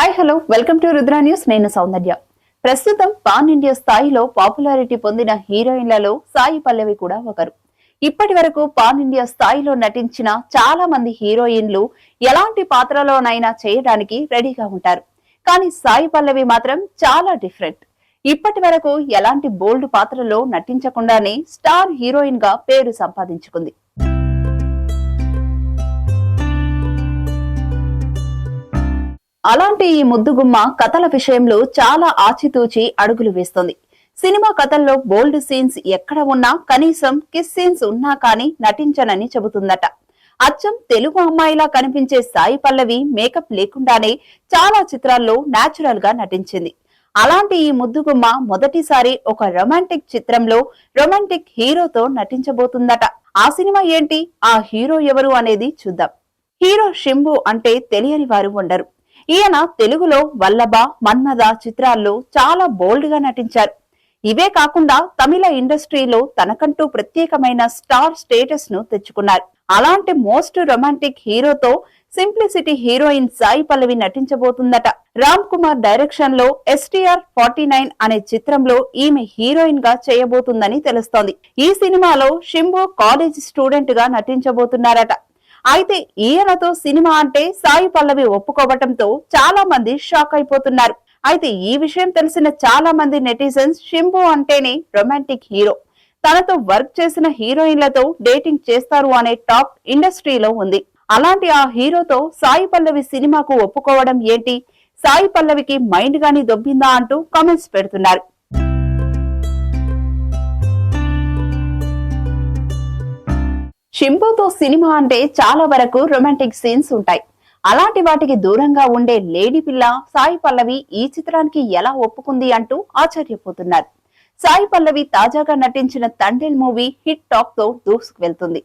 Hi hello welcome to Rudra news. నేను సౌందర్య. ప్రస్తుతం pan India స్థాయిలో పాపులారిటీ పొందిన హీరోయిన్లలో సాయి పల్లవి కూడా ఒకరు. ఇప్పటి వరకు పాన్ ఇండియా స్థాయిలో నటించిన చాలా మంది హీరోయిన్లు ఎలాంటి పాత్రలోనైనా చేయడానికి రెడీగా ఉంటారు. కానీ సాయి పల్లవి మాత్రం చాలా డిఫరెంట్. ఇప్పటి వరకు ఎలాంటి బోల్డ్ పాత్రలో నటించకుండానే స్టార్ హీరోయిన్ గా పేరు సంపాదించుకుంది. అలాంటి ఈ ముద్దుగుమ్మ కథల విషయంలో చాలా ఆచితూచి అడుగులు వేస్తోంది. సినిమా కథల్లో బోల్డ్ సీన్స్ ఎక్కడ ఉన్నా కనీసం కిస్ సీన్స్ ఉన్నా కానీ నటించనని చెబుతుందట. అచ్చం తెలుగు అమ్మాయిలా కనిపించే సాయి పల్లవి మేకప్ లేకుండానే చాలా చిత్రాల్లో నేచురల్ గా నటించింది. అలాంటి ఈ ముద్దుగుమ్మ మొదటిసారి ఒక రొమాంటిక్ చిత్రంలో రొమాంటిక్ హీరోతో నటించబోతుందట. ఆ సినిమా ఏంటి, ఆ హీరో ఎవరు అనేది చూద్దాం. హీరో శంభు అంటే తెలియని వారు ఉండరు. ఈయన తెలుగులో వల్లభ, మన్మథ చిత్రాల్లో చాలా బోల్డ్ గా నటించారు. ఇవే కాకుండా తమిళ ఇండస్ట్రీలో తనకంటూ ప్రత్యేకమైన స్టార్ స్టేటస్ ను తెచ్చుకున్నారు. అలాంటి మోస్ట్ రొమాంటిక్ హీరోతో simplicity heroine Sai Pallavi నటించబోతుందట. Ram Kumar direction లో STR49 అనే చిత్రంలో ఈమె హీరోయిన్ గా చేయబోతుందని తెలుస్తోంది. ఈ సినిమాలో శంభు కాలేజ్ స్టూడెంట్ గా నటించబోతున్నారట. అయితే ఈయనతో సినిమా అంటే సాయి పల్లవి ఒప్పుకోవటంతో చాలా మంది షాక్ అయిపోతున్నారు. అయితే ఈ విషయం తెలిసిన చాలా మంది నెటిజన్స్ శంభు అంటేనే రొమాంటిక్ హీరో, తనతో వర్క్ చేసిన హీరోయిన్లతో డేటింగ్ చేస్తారు అనే టాక్ ఇండస్ట్రీలో ఉంది. అలాంటి ఆ హీరోతో సాయి పల్లవి సినిమాకు ఒప్పుకోవడం ఏంటి, సాయి పల్లవికి మైండ్ గాని దొబ్బిందా అంటూ కామెంట్స్ పెడుతున్నారు. శంభుతో సినిమా అంటే చాలా వరకు రొమాంటిక్ సీన్స్ ఉంటాయి. అలాంటి వాటికి దూరంగా ఉండే లేడీ పిల్ల సాయి పల్లవి ఈ చిత్రానికి ఎలా ఒప్పుకుంది అంటూ ఆశ్చర్యపోతున్నారు. సాయి పల్లవి తాజాగా నటించిన తండేల్ మూవీ హిట్ టాక్ తో దూసుకు వెళ్తుంది.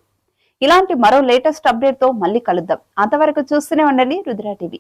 ఇలాంటి మరో లేటెస్ట్ అప్డేట్ తో మళ్ళీ కలుద్దాం. అంతవరకు చూస్తూనే ఉండండి రుద్ర టీవీ.